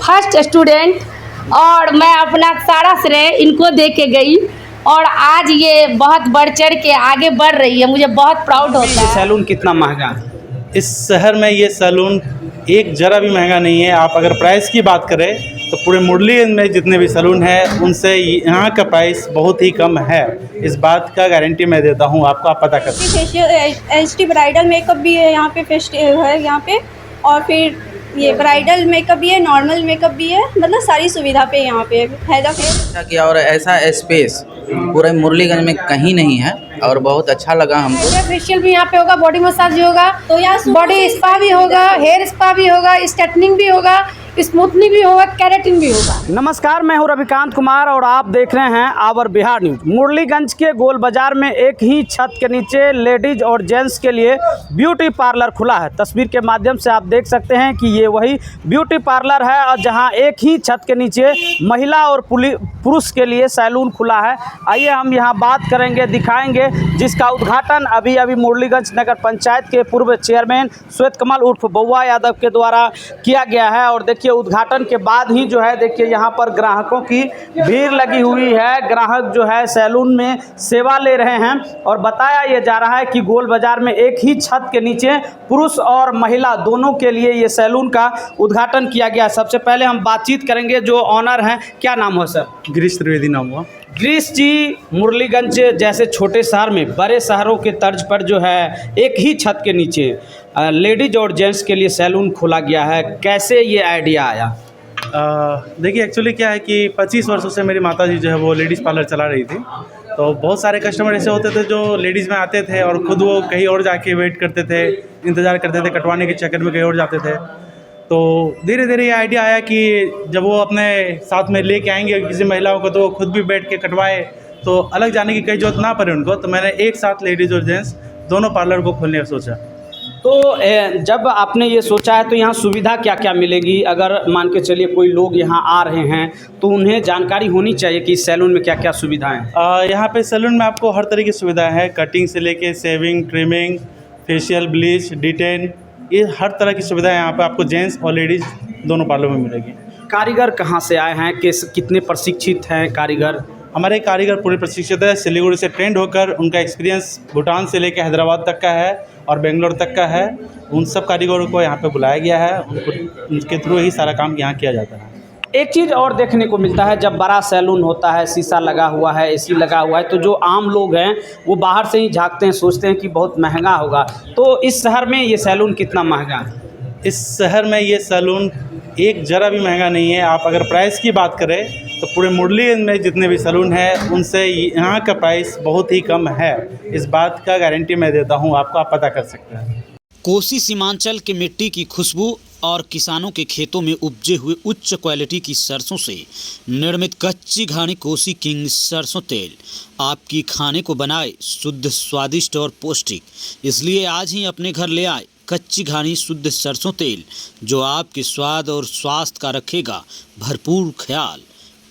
First student और मैं अपना सारा श्रेय इनको दे के गई और आज ये बहुत बढ़ चढ़ के आगे बढ़ रही है। मुझे बहुत प्राउड होता है। सैलून कितना महंगा है? इस शहर में ये सैलून एक ज़रा भी महंगा नहीं है। आप अगर प्राइस की बात करें तो पूरे मुरलीगंज में जितने भी सैलून हैं उनसे यहाँ का प्राइस बहुत ही कम है। इस बात का गारंटी मैं देता हूँ आपको, आप पता कर सकते हैं। फेशियल एचडी ब्राइडल मेकअप भी है यहाँ पे, फेशियल है यहाँ पे, और फिर ये ब्राइडल मेकअप भी है, नॉर्मल मेकअप भी है, मतलब सारी सुविधा पे यहाँ पे है। अच्छा किया, और ऐसा स्पेस पूरे मुरलीगंज में कहीं नहीं है और बहुत अच्छा लगा हमको। फेशियल भी यहाँ पे होगा, बॉडी मसाज भी होगा, तो यहाँ बॉडी स्पा भी होगा, हेयर स्पा भी होगा, स्ट्रेटनिंग भी होगा, स्मूथनिंग भी होगा, केराटिन भी होगा। नमस्कार, मैं हूं रविकांत कुमार और आप देख रहे हैं आवर बिहार न्यूज। मुरलीगंज के गोल बाजार में एक ही छत के नीचे लेडीज और जेंट्स के लिए ब्यूटी पार्लर खुला है। तस्वीर के माध्यम से आप देख सकते हैं कि ये वही ब्यूटी पार्लर है और जहां एक ही छत के नीचे महिला और पुरुष के लिए सैलून खुला है। आइए हम यहाँ बात करेंगे, दिखाएंगे, जिसका उद्घाटन अभी मुरलीगंज नगर पंचायत के पूर्व चेयरमैन श्वेत कमल उर्फ बउआ यादव के द्वारा किया गया है। और देखिए उद्घाटन के बाद ही जो है देखिए यहाँ पर ग्राहकों की भीड़ लगी हुई है। ग्राहक जो है सैलून में सेवा ले रहे हैं और बताया ये जा रहा है कि गोल बाजार में एक ही छत के नीचे पुरुष और महिला दोनों के लिए ये सैलून का उद्घाटन किया गया। सबसे पहले हम बातचीत करेंगे जो ऑनर हैं। क्या नाम हो सर? गिरीश त्रिवेदी नाम हुआ। गिरीश जी, मुरलीगंज जैसे छोटे शहर में बड़े शहरों के तर्ज पर जो है एक ही छत के नीचे लेडीज और जेंट्स के लिए सैलून खोला गया है, कैसे ये आइडिया आया? देखिए एक्चुअली क्या है कि 25 वर्षों से मेरी माताजी जो है वो लेडीज़ पार्लर चला रही थी। तो बहुत सारे कस्टमर ऐसे होते थे जो लेडीज़ में आते थे और ख़ुद वो कहीं और जाके वेट करते थे, इंतज़ार करते थे, कटवाने के चक्कर में कहीं और जाते थे। तो धीरे धीरे ये आइडिया आया कि जब वो अपने साथ में लेके आएंगे किसी महिलाओं को तो वो खुद भी बैठ के कटवाए तो अलग जाने की कई जरूरत ना पड़े उनको। तो मैंने एक साथ लेडीज़ और जेंट्स दोनों पार्लर को खोलने का सोचा। तो जब आपने ये सोचा है तो यहाँ सुविधा क्या क्या मिलेगी? अगर मान के चलिए कोई लोग यहाँ आ रहे हैं तो उन्हें जानकारी होनी चाहिए कि इस सैलून में क्या क्या सुविधाएं हैं। यहाँ पे सैलून में आपको हर तरह की सुविधाएं हैं, कटिंग से लेके shaving, trimming, facial, bleach, detain, ये हर तरह की सुविधाएं यहाँ पे आपको जेंट्स और लेडीज़ दोनों पार्लर में मिलेगी। कारीगर कहाँ से आए हैं, कितने प्रशिक्षित हैं कारीगर? हमारे कारीगर पूरे प्रशिक्षित है, सिलीगुड़ी से ट्रेंड होकर उनका एक्सपीरियंस भूटान से लेकर हैदराबाद तक का है और बेंगलोर तक का है। उन सब कारीगरों को यहाँ पे बुलाया गया है, उनके थ्रू ही सारा काम यहाँ किया जाता है। एक चीज़ और देखने को मिलता है, जब बड़ा सैलून होता है, शीशा लगा हुआ है, एसी लगा हुआ है, तो जो आम लोग हैं वो बाहर से ही झांकते हैं, सोचते हैं कि बहुत महंगा होगा। तो इस शहर में ये सैलून कितना महंगा है? इस शहर में ये सैलून एक ज़रा भी महंगा नहीं है। आप अगर प्राइस की बात करें तो पूरे मुरलीगंज में जितने भी सैलून हैं उनसे यहाँ का प्राइस बहुत ही कम है। इस बात का गारंटी मैं देता हूँ आपको, आप पता कर सकते हैं। कोसी सीमांचल के मिट्टी की खुशबू और किसानों के खेतों में उपजे हुए उच्च क्वालिटी की सरसों से निर्मित कच्ची घानी कोसी किंग सरसों तेल आपकी खाने को बनाए शुद्ध, स्वादिष्ट और पौष्टिक। इसलिए आज ही अपने घर ले आए कच्ची घानी शुद्ध सरसों तेल, जो आपके स्वाद और स्वास्थ्य का रखेगा भरपूर ख्याल।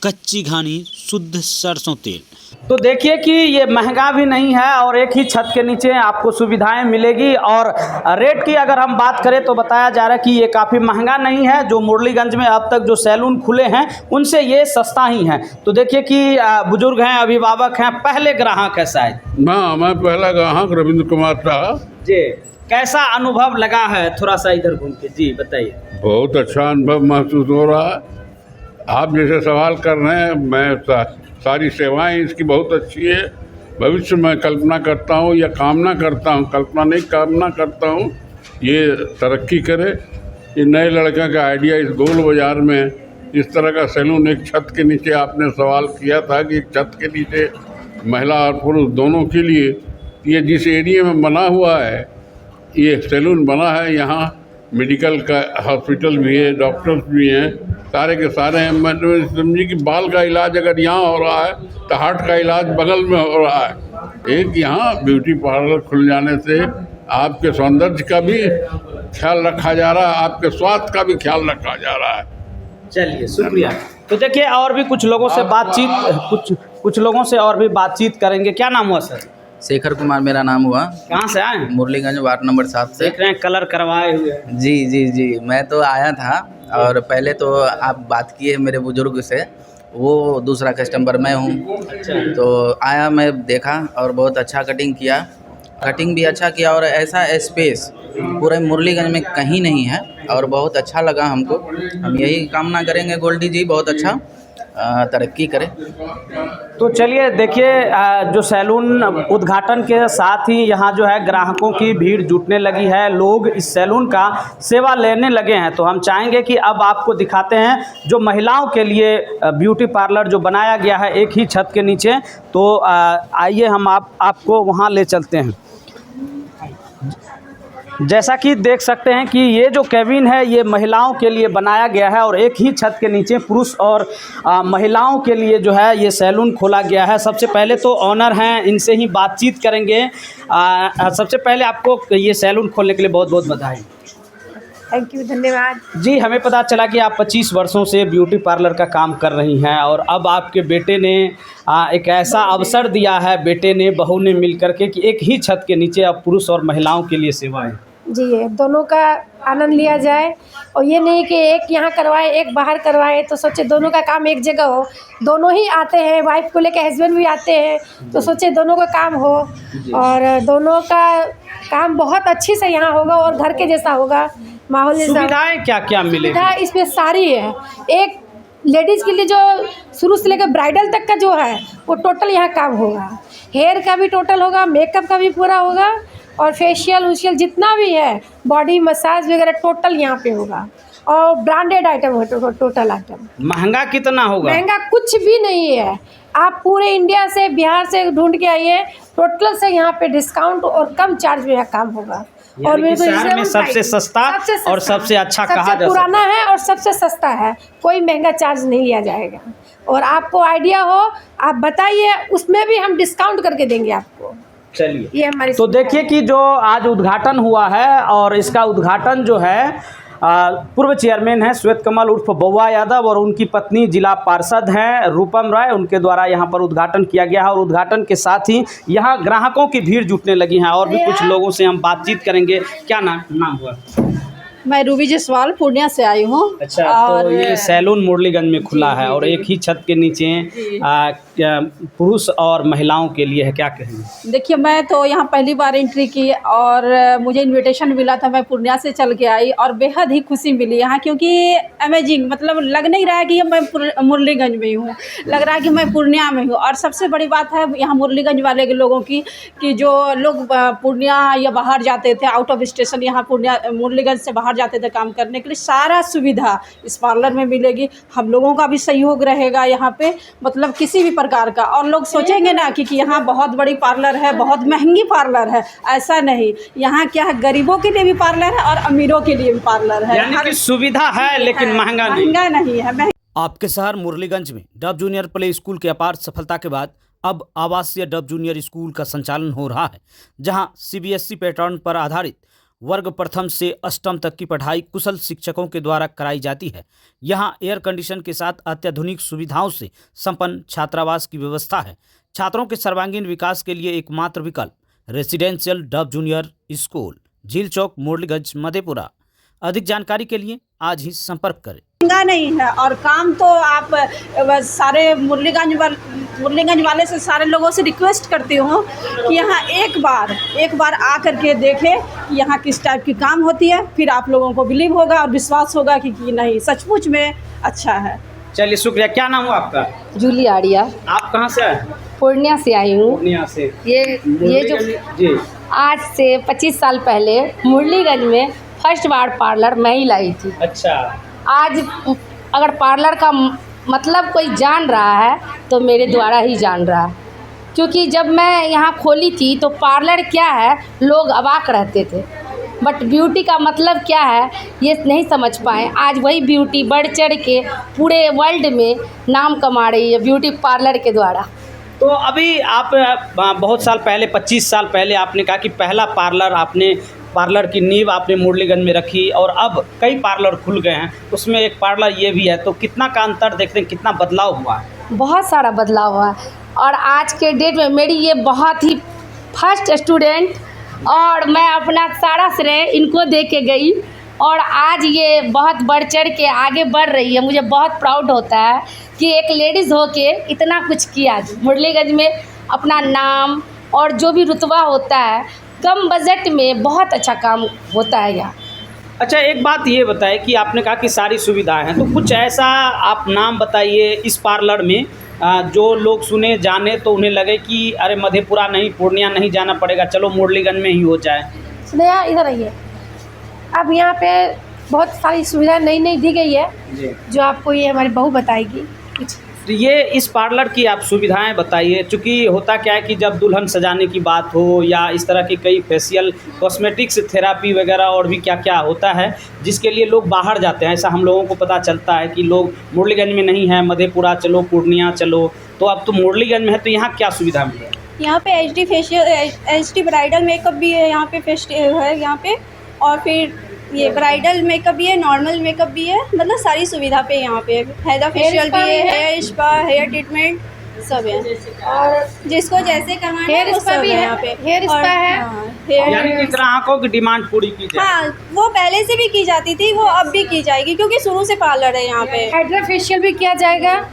कच्ची घानी शुद्ध सरसों तेल। तो देखिए कि ये महंगा भी नहीं है और एक ही छत के नीचे आपको सुविधाएं मिलेगी। और रेट की अगर हम बात करें तो बताया जा रहा है कि ये काफ़ी महंगा नहीं है। जो मुरलीगंज में अब तक जो सैलून खुले हैं उनसे ये सस्ता ही है। तो देखिए कि बुजुर्ग हैं, अभिभावक हैं, पहले ग्राहक है शायद। हाँ, मैं पहला ग्राहक रविंद्र कुमार साहब जी। कैसा अनुभव लगा है, थोड़ा सा इधर घूम के जी बताइए। बहुत अच्छा अनुभव महसूस हो रहा है। आप जैसे सवाल कर रहे हैं, मैं सारी सेवाएं इसकी बहुत अच्छी है। भविष्य में कल्पना करता हूँ या कामना करता हूँ, कल्पना नहीं कामना करता हूँ, ये तरक्की करे। ये नए लड़के का आइडिया इस गोल बाज़ार में इस तरह का सैलून एक छत के नीचे, आपने सवाल किया था कि एक छत के नीचे महिला और पुरुष दोनों के लिए ये जिस एरिया में बना हुआ है ये सैलून बना है। यहाँ मेडिकल का हॉस्पिटल भी है, डॉक्टर्स भी हैं, सारे के सारे हैं। मतलब समझिए कि बाल का इलाज अगर यहाँ हो रहा है तो हार्ट का इलाज बगल में हो रहा है। एक यहाँ ब्यूटी पार्लर खुल जाने से आपके सौंदर्य का भी ख्याल रखा जा रहा है, आपके स्वास्थ्य का भी ख्याल रखा जा रहा है। चलिए, शुक्रिया। तो देखिए और भी कुछ लोगों से बातचीत करेंगे। क्या नाम हुआ सर? शेखर कुमार मेरा नाम हुआ। कहाँ से आए हैं? मुरलीगंज वार्ड नंबर 7 से। देख रहे हैं कलर करवाए हुए हैं। जी जी जी, मैं तो आया था और पहले तो आप बात किए मेरे बुजुर्ग से, वो दूसरा कस्टमर मैं हूँ। तो आया, मैं देखा और बहुत अच्छा कटिंग किया, कटिंग भी अच्छा किया और ऐसा स्पेस पूरे मुरलीगंज में कहीं नहीं है और बहुत अच्छा लगा हमको। हम यही कामना करेंगे गोल्डी जी बहुत अच्छा तरक्की करें। तो चलिए देखिए, जो सैलून उद्घाटन के साथ ही यहाँ जो है ग्राहकों की भीड़ जुटने लगी है, लोग इस सैलून का सेवा लेने लगे हैं। तो हम चाहेंगे कि अब आपको दिखाते हैं जो महिलाओं के लिए ब्यूटी पार्लर जो बनाया गया है एक ही छत के नीचे। तो आइए हम आपको वहाँ ले चलते हैं। जैसा कि देख सकते हैं कि ये जो केबिन है ये महिलाओं के लिए बनाया गया है और एक ही छत के नीचे पुरुष और महिलाओं के लिए जो है ये सैलून खोला गया है। सबसे पहले तो ऑनर हैं, इनसे ही बातचीत करेंगे। सबसे पहले आपको ये सैलून खोलने के लिए बहुत बहुत बधाई। थैंक यू, धन्यवाद। जी, हमें पता चला कि आप 25 वर्षों से ब्यूटी पार्लर का काम कर रही हैं और अब आपके बेटे ने एक ऐसा अवसर दिया है, बेटे ने बहू ने मिल करके कि एक ही छत के नीचे अब पुरुष और महिलाओं के लिए सेवाएं। जी, दोनों का आनंद लिया जाए और ये नहीं कि एक यहाँ करवाए एक बाहर करवाए। तो सोचे दोनों का काम एक जगह हो, दोनों ही आते हैं, वाइफ को लेकर हस्बैंड भी आते हैं, तो सोचे दोनों का काम हो और दोनों का काम बहुत अच्छी से यहाँ होगा और घर के जैसा होगा, माहौल जैसा। सुविधाएं क्या क्या मिलेगी? सुविधा इसमें सारी है। एक लेडीज़ के लिए जो शुरू से लेकर ब्राइडल तक का जो है वो टोटल यहाँ काम होगा। हेयर का भी टोटल होगा, मेकअप का भी पूरा होगा और फेशियल उशियल जितना भी है, बॉडी मसाज वगैरह टोटल यहाँ पे होगा और ब्रांडेड आइटम हो, टोटल आइटम। महंगा कितना होगा? महंगा कुछ भी नहीं है। आप पूरे इंडिया से, बिहार से ढूंढ के आइए, टोटल से यहाँ पे डिस्काउंट और कम चार्ज में यहाँ काम होगा। और मेरे को शहर में सबसे सस्ता और सबसे अच्छा कहा जा सकता है। पुराना है और सबसे सस्ता है, कोई महंगा चार्ज नहीं लिया जाएगा। और आपको आइडिया हो आप बताइए, उसमें भी हम डिस्काउंट करके देंगे आपको। चलिए, ये हमारी तो देखिए कि जो आज उद्घाटन हुआ है और इसका उद्घाटन जो है पूर्व चेयरमैन है श्वेत कमल उर्फ बउआ यादव और उनकी पत्नी जिला पार्षद हैं रूपम राय, उनके द्वारा यहाँ पर उद्घाटन किया गया है। और उद्घाटन के साथ ही यहाँ ग्राहकों की भीड़ जुटने लगी है और भी कुछ लोगों से हम बातचीत करेंगे। क्या नाम हुआ? मैं रूबी जसवाल पूर्णिया से आई हूँ। अच्छा, तो ये सैलून मुरलीगंज में खुला है और एक ही छत के नीचे पुरुष और महिलाओं के लिए है, क्या कहेंगे? देखिए, मैं तो यहाँ पहली बार एंट्री की और मुझे इनविटेशन मिला था, मैं पूर्णिया से चल के आई और बेहद ही खुशी मिली यहाँ, क्योंकि अमेजिंग, मतलब लग नहीं रहा है कि मैं मुरलीगंज में हूँ, लग रहा है कि मैं पूर्णिया में हूँ। और सबसे बड़ी बात है यहाँ मुरलीगंज वाले के लोगों की कि जो लोग पूर्णिया या बाहर जाते थे, आउट ऑफ स्टेशन, यहाँ पूर्णिया मुरलीगंज से बाहर जाते थे काम करने के लिए, सारा सुविधा इस पार्लर में मिलेगी। हम लोगों का भी सहयोग रहेगा यहाँ पे, मतलब किसी भी प्रकार का। और लोग सोचेंगे ना कि यहाँ बहुत बड़ी पार्लर है, बहुत महंगी पार्लर है, ऐसा नहीं। यहाँ क्या है, गरीबों के लिए भी पार्लर है और अमीरों के लिए भी पार्लर है। यानी कि सुविधा है लेकिन महंगा नहीं है। आपके शहर मुरलीगंज में डब जूनियर प्ले स्कूल के अपार सफलता के बाद अब आवासीय डब जूनियर स्कूल का संचालन हो रहा है, जहां सीबीएसई पैटर्न पर आधारित वर्ग प्रथम से अष्टम तक की पढ़ाई कुशल शिक्षकों के द्वारा कराई जाती है। यहां एयर कंडीशन के साथ अत्याधुनिक सुविधाओं से संपन्न छात्रावास की व्यवस्था है। छात्रों के सर्वांगीण विकास के लिए एकमात्र विकल्प रेसिडेंशियल डब जूनियर स्कूल, झील चौक, मुरलीगंज, मधेपुरा। अधिक जानकारी के लिए आज ही संपर्क करें। महंगा नहीं है और काम तो आप सारे मुरलीगंज वाले से, सारे लोगों से रिक्वेस्ट करती हूँ कि यहाँ एक बार आ करके देखें कि यहाँ किस टाइप की काम होती है, फिर आप लोगों को बिलीव होगा और विश्वास होगा कि नहीं, सचमुच में अच्छा है। चलिए, शुक्रिया। क्या नाम हुआ आपका? जूली आड़िया। आप कहाँ से आए? पूर्णिया से आई हूँ। पूर्णिया से। ये जो जी, आज से 25 साल पहले मुरलीगंज में फर्स्ट बार पार्लर मैं ही लाई थी। अच्छा, आज अगर पार्लर का मतलब कोई जान रहा है तो मेरे द्वारा ही जान रहा है, क्योंकि जब मैं यहाँ खोली थी तो पार्लर क्या है लोग अवाक रहते थे, बट ब्यूटी का मतलब क्या है ये नहीं समझ पाए। आज वही ब्यूटी बढ़ चढ़ के पूरे वर्ल्ड में नाम कमा रही है ब्यूटी पार्लर के द्वारा। तो अभी आप बहुत साल पहले, 25 साल पहले आपने कहा कि पहला पार्लर की नींव आपने मुरलीगंज में रखी और अब कई पार्लर खुल गए हैं, उसमें एक पार्लर ये भी है, तो कितना का अंतर देखते हैं, कितना बदलाव हुआ है? बहुत सारा बदलाव हुआ है और आज के डेट में मेरी ये बहुत ही फर्स्ट स्टूडेंट और मैं अपना सारा श्रेय इनको दे के गई और आज ये बहुत बढ़ चढ़ के आगे बढ़ रही है। मुझे बहुत प्राउड होता है कि एक लेडीज़ होके इतना कुछ किया मुरलीगंज में, अपना नाम और जो भी रुतबा होता है कम बजट में बहुत अच्छा काम होता है यहाँ। अच्छा, एक बात ये बताएं कि आपने कहा कि सारी सुविधाएं हैं, तो कुछ ऐसा आप नाम बताइए इस पार्लर में जो लोग सुने जाने तो उन्हें लगे कि अरे मधेपुरा नहीं, पूर्णिया नहीं जाना पड़ेगा, चलो मुरलीगंज में ही हो जाए। स्नेहा इधर आइए। अब यहाँ पे बहुत सारी सुविधाएं नई नई दी गई है जो आपको ये हमारी बहू बताएगी। तो ये इस पार्लर की आप सुविधाएं बताइए, चूँकि होता क्या है कि जब दुल्हन सजाने की बात हो या इस तरह की कई फेशियल कॉस्मेटिक्स थेरापी वगैरह और भी क्या क्या होता है जिसके लिए लोग बाहर जाते हैं, ऐसा हम लोगों को पता चलता है कि लोग मुरलीगंज में नहीं है, मधेपुरा चलो, पूर्णिया चलो, तो अब तो मुरलीगंज में है, तो यहाँ क्या सुविधा मिले? यहाँ पे HD facial, HD bridal makeup भी है यहाँ पे, है यहाँ पे, और फिर ये ब्राइडल मेकअप भी है, नॉर्मल मेकअप भी है, मतलब सारी सुविधा पे यहाँ पे हेयर फेशियल भी है, हेयर स्पा, हेयर ट्रीटमेंट सब है, और जिसको जैसे करवाना है वो सब है यहाँ पे। हेयर स्पा है, यानी कि ग्राहकों की डिमांड पूरी की जाए। हाँ, वो पहले से भी की जाती थी, वो अब भी की जाएगी क्योंकि शुरू से पार्लर है यहाँ पे। हाइड्रा फेशियल भी किया जाएगा,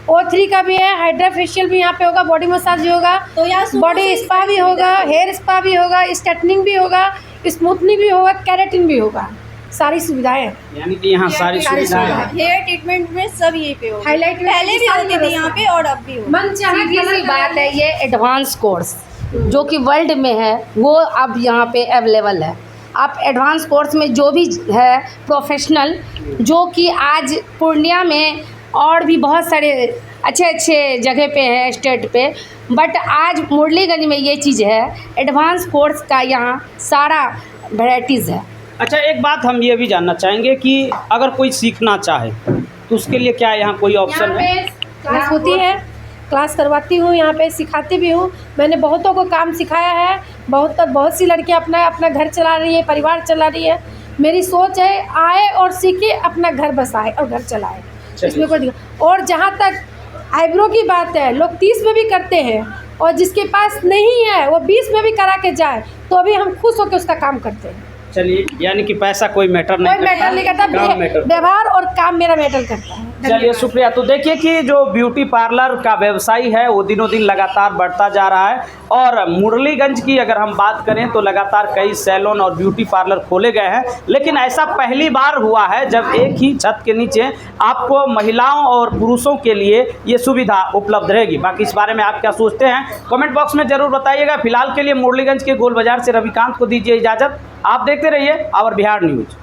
O3 का भी है, हाइड्रा फेशियल भी यहाँ पे होगा, बॉडी मसाज भी होगा, तो यहाँ बॉडी स्पा भी होगा, हेयर स्पा भी होगा, स्ट्रेटनिंग भी होगा, स्मूथनिंग भी होगा, केराटिन भी होगा, सारी सुविधाएं हैं। यानी कि यहाँ सारी सुविधाएं हैं। हेयर ट्रीटमेंट में सब यहीं पे होगा, हाईलाइट पहले भी होती थी यहाँ पे और अब भी होगा। मन चाहे सीधी सी बात है, ये एडवांस कोर्स जो कि वर्ल्ड में है वो अब यहाँ पे अवेलेबल है। आप एडवांस कोर्स में जो भी है प्रोफेशनल, जो कि आज पूर्णिया में और भी बहुत सारे अच्छे अच्छे जगह पे है स्टेट पे, बट आज मुरलीगंज में ये चीज़ है, एडवांस कोर्स का यहाँ सारा वैराइटीज़ है। अच्छा, एक बात हम ये भी जानना चाहेंगे कि अगर कोई सीखना चाहे तो उसके लिए क्या यहाँ कोई ऑप्शन है? यहाँ पे क्लास होती है, क्लास करवाती हूँ, यहाँ पे सिखाती भी हूँ। मैंने बहुतों को काम सिखाया है, बहुत सी लड़कियाँ अपना अपना घर चला रही है, परिवार चला रही है। मेरी सोच है आए और सीखे, अपना घर बसाए और घर चलाए, इसमें कोई दिक्कत। और जहाँ तक आईब्रो की बात है, लोग 30 में भी करते हैं और जिसके पास नहीं है वो 20 में भी करा के जाए तो अभी हम खुश होकर उसका काम करते हैं। चलिए, यानी कि पैसा कोई मैटर नहीं कोई मैटर नहीं करता, व्यवहार और काम मेरा मैटर करता है। चलिए, शुक्रिया। तो देखिए कि जो ब्यूटी पार्लर का व्यवसाय है वो दिनों दिन लगातार बढ़ता जा रहा है और मुरलीगंज की अगर हम बात करें तो लगातार कई सैलून और ब्यूटी पार्लर खोले गए हैं, लेकिन ऐसा पहली बार हुआ है जब एक ही छत के नीचे आपको महिलाओं और पुरुषों के लिए ये सुविधा उपलब्ध रहेगी। बाकी इस बारे में आप क्या सोचते हैं कमेंट बॉक्स में ज़रूर बताइएगा। फिलहाल के लिए मुरलीगंज के गोल बाजार से रविकांत को दीजिए इजाज़त। आप देखते रहिए आवर बिहार न्यूज़।